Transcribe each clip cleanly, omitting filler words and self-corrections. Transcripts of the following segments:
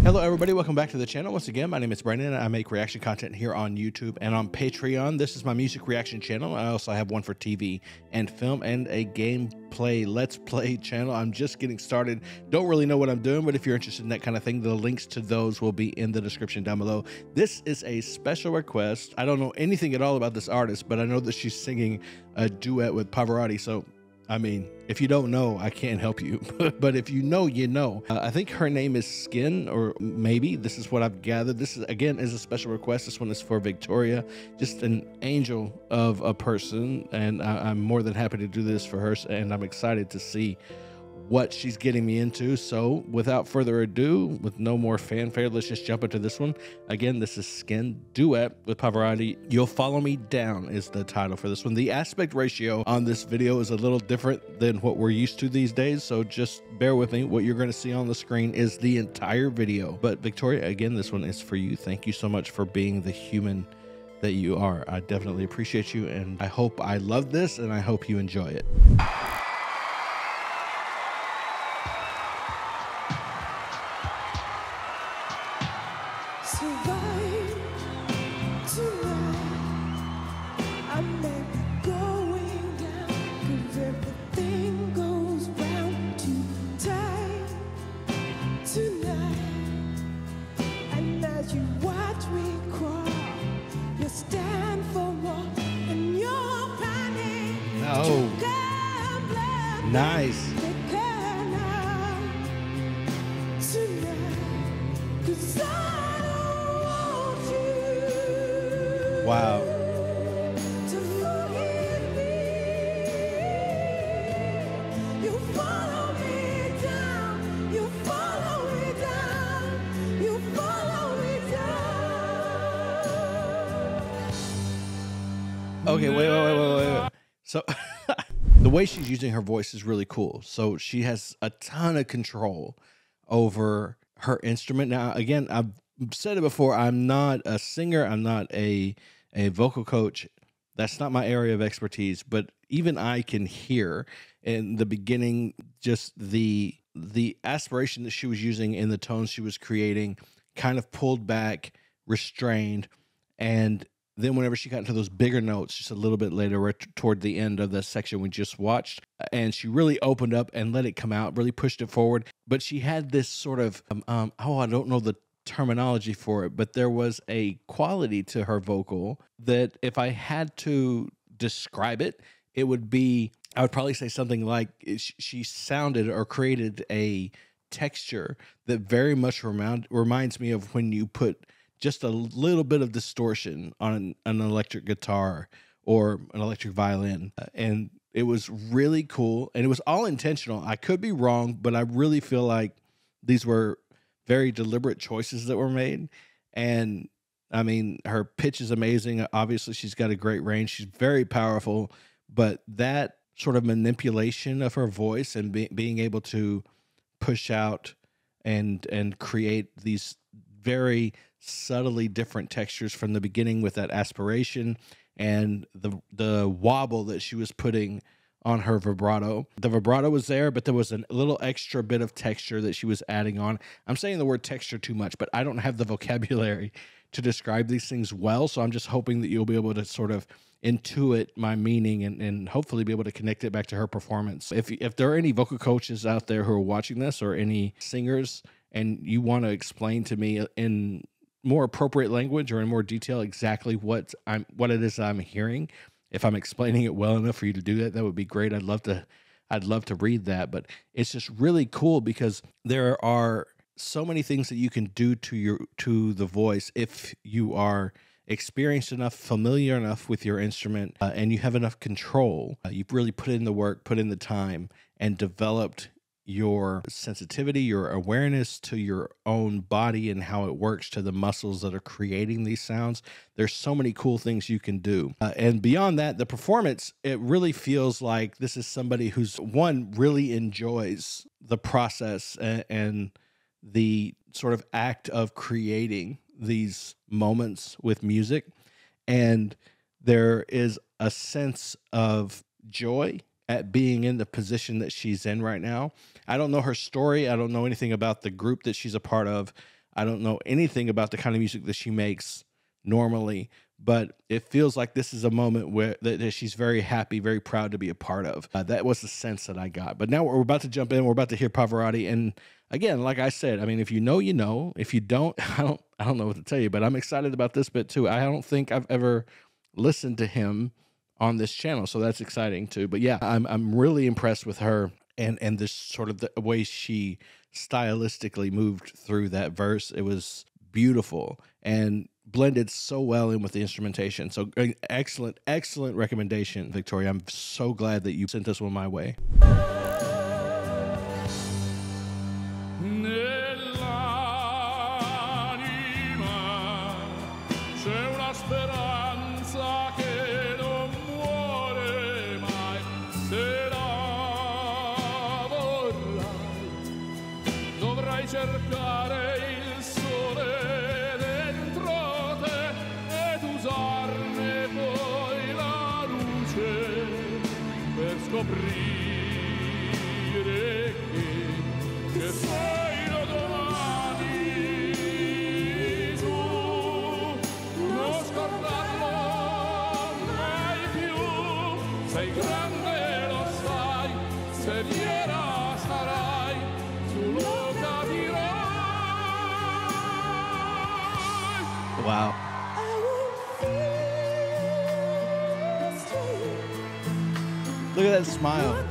Hello everybody, welcome back to the channel. Once again, my name is Brandon and I make reaction content here on YouTube and on Patreon. This is my music reaction channel. I also have one for TV and film and a gameplay let's play channel. I'm just getting started. Don't really know what I'm doing, but if you're interested in that kind of thing, the links to those will be in the description down below. This is a special request. I don't know anything at all about this artist, but I know that she's singing a duet with Pavarotti. So I mean, if you don't know, I can't help you. But if you know, you know. I think her name is Skin, or maybe this is what I've gathered. This is, again, is a special request. This one is for Victoria, just an angel of a person. And I'm more than happy to do this for her. And I'm excited to see what she's getting me into. So without further ado, with no more fanfare, let's just jump into this one. Again, this is Skin, duet with Pavarotti. You'll Follow Me Down is the title for this one. The aspect ratio on this video is a little different than what we're used to these days, so just bear with me. What you're going to see on the screen is the entire video. But Victoria, again, this one is for you. Thank you so much for being the human that you are. I definitely appreciate you, and I hope I love this, and I hope you enjoy it. Survive tonight. I may be going down, 'cause everything goes round too tight tonight. And as you watch me crawl, you stand for more, and your panic. Oh, nice. Wow. You follow me down, you follow me down, you follow me down. Okay, wait. So the way she's using her voice is really cool. So she has a ton of control over her instrument. Now, again, I've said it before, I'm not a singer, I'm not a vocal coach. That's not my area of expertise, but even I can hear in the beginning just the aspiration that she was using in the tones she was creating, kind of pulled back, restrained, and then whenever she got into those bigger notes just a little bit later, right toward the end of the section we just watched, and she really opened up and let it come out, really pushed it forward. But she had this sort of I don't know the terminology for it, but there was a quality to her vocal that if I had to describe it, it would be, I would probably say something like she sounded or created a texture that very much reminds me of when you put just a little bit of distortion on an electric guitar or an electric violin. And it was really cool, and it was all intentional. I could be wrong, but I really feel like these were very deliberate choices that were made. And I mean, her pitch is amazing. Obviously, she's got a great range. She's very powerful, but that sort of manipulation of her voice and being able to push out and create these very subtly different textures from the beginning with that aspiration and the wobble that she was putting on her vibrato. The vibrato was there, but there was a little extra bit of texture that she was adding on. I'm saying the word texture too much, but I don't have the vocabulary to describe these things well, so I'm just hoping that you'll be able to sort of intuit my meaning and hopefully be able to connect it back to her performance. If there are any vocal coaches out there who are watching this, or any singers, and you want to explain to me in more appropriate language or in more detail exactly what it is I'm hearing, if I'm explaining it well enough for you to do that, that would be great. I'd love to read that. But it's just really cool because there are so many things that you can do to the voice if you are experienced enough, familiar enough with your instrument, and you have enough control. You've really put in the work, put in the time, and developed your sensitivity, your awareness to your own body and how it works, to the muscles that are creating these sounds. There's so many cool things you can do. And beyond that, the performance, it really feels like this is somebody who's, one, really enjoys the process and the sort of act of creating these moments with music. And there is a sense of joy at being in the position that she's in right now. I don't know her story. I don't know anything about the group that she's a part of. I don't know anything about the kind of music that she makes normally, but it feels like this is a moment where that she's very happy, very proud to be a part of. That was the sense that I got. But now we're about to jump in. We're about to hear Pavarotti, and again, like I said, I mean, if you know, you know. If you don't, I don't know what to tell you. But I'm excited about this bit too. I don't think I've ever listened to him on this channel, so that's exciting too. But yeah, I'm really impressed with her and this sort of the way she stylistically moved through that verse. It was beautiful and blended so well in with the instrumentation. So excellent, excellent recommendation, Victoria. I'm so glad that you sent this one my way. Cercare il sole dentro te ed usarne poi la luce per scoprire che sei lo domani tu, non scordarlo mai più, sei grande lo sai, se fiera sarai, tu lo capirai. Wow. Look at that smile.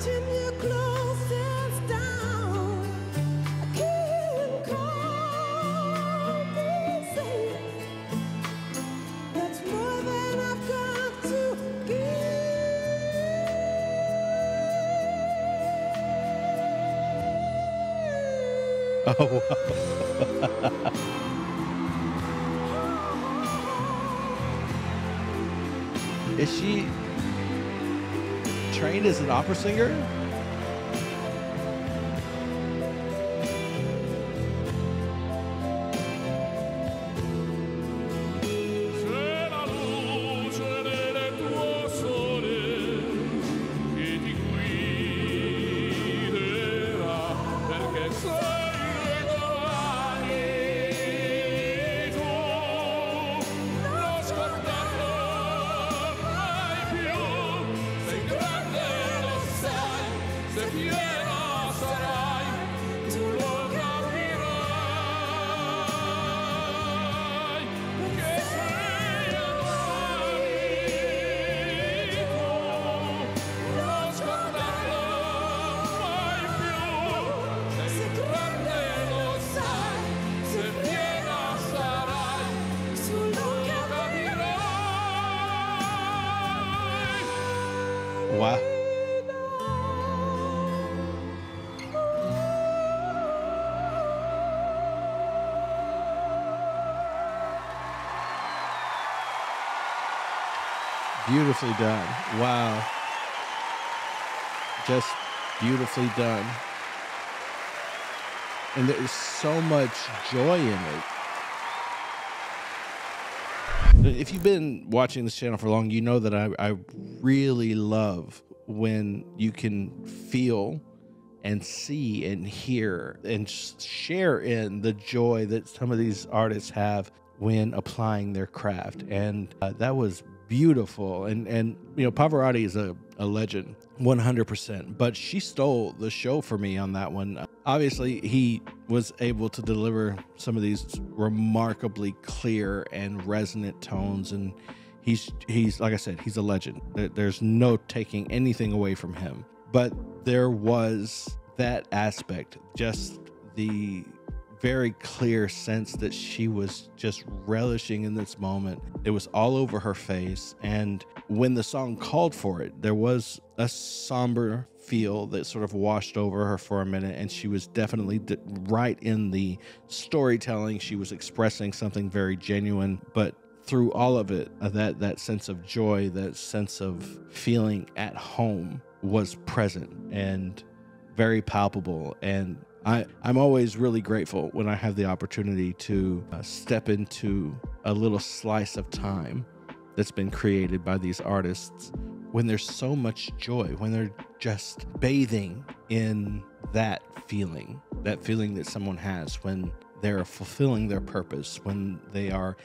Oh, wow. Is she trained as an opera singer? C'è la luce del tuo sole che ti guiderà, perché sei domani tu, non scordarlo mai più, sei grande lo sai, se piena sarai, tu lo capirai, che sei domani tu, non scordarlo mai più, sei grande lo sai, se piena sarai, tu lo capirai. Wow. Beautifully done. Wow. Just beautifully done. And there is so much joy in it. If you've been watching this channel for long, you know that I really love when you can feel and see and hear and share in the joy that some of these artists have when applying their craft. And that was beautiful. And you know, Pavarotti is a legend, 100%. But she stole the show for me on that one. Obviously, he was able to deliver some of these remarkably clear and resonant tones, and he's like I said, he's a legend. There's no taking anything away from him. But there was that aspect, just the very clear sense that she was just relishing in this moment. It was all over her face. And when the song called for it, there was a somber feel that sort of washed over her for a minute. And she was definitely right in the storytelling. She was expressing something very genuine, but through all of it, that sense of joy, that sense of feeling at home was present and very palpable. And I'm always really grateful when I have the opportunity to step into a little slice of time that's been created by these artists, when there's so much joy, when they're just bathing in that feeling that someone has when they're fulfilling their purpose, when they are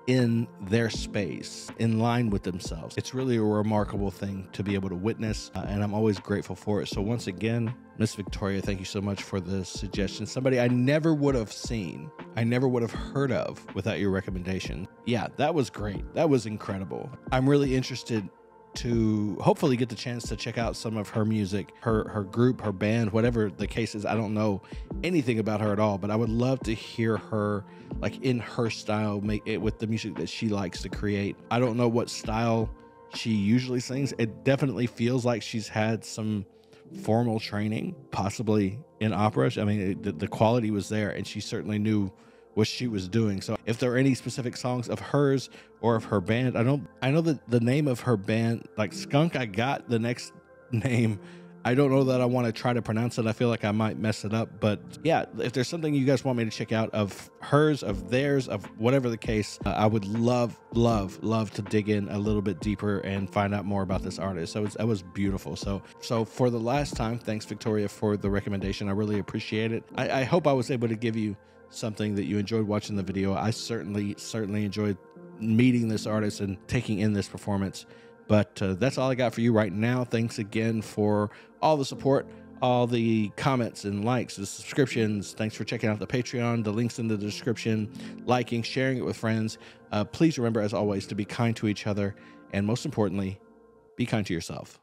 in their space, in line with themselves. It's really a remarkable thing to be able to witness, and I'm always grateful for it. So once again, Miss Victoria, thank you so much for the suggestion. Somebody I never would have seen, I never would have heard of without your recommendation. Yeah, that was great. That was incredible. I'm really interested to hopefully get the chance to check out some of her music, her group, her band, whatever the case is. I don't know anything about her at all, but I would love to hear her like in her style, make it with the music that she likes to create. I don't know what style she usually sings. It definitely feels like she's had some formal training, possibly in opera. I mean, the quality was there, and she certainly knew what she was doing. So if there are any specific songs of hers or of her band, I know that the name of her band, like Skunk, I got the next name. I don't know that I want to try to pronounce it. I feel like I might mess it up, but yeah, if there's something you guys want me to check out of hers, of theirs, of whatever the case, I would love to dig in a little bit deeper and find out more about this artist. So that was beautiful. So for the last time, thanks Victoria for the recommendation. I really appreciate it. I hope I was able to give you something that you enjoyed watching the video. I certainly enjoyed meeting this artist and taking in this performance. But that's all I got for you right now. Thanks again for all the support, all the comments and likes, the subscriptions. Thanks for checking out the Patreon. The link's in the description. Liking, sharing it with friends. Please remember, as always, to be kind to each other, and most importantly, be kind to yourself.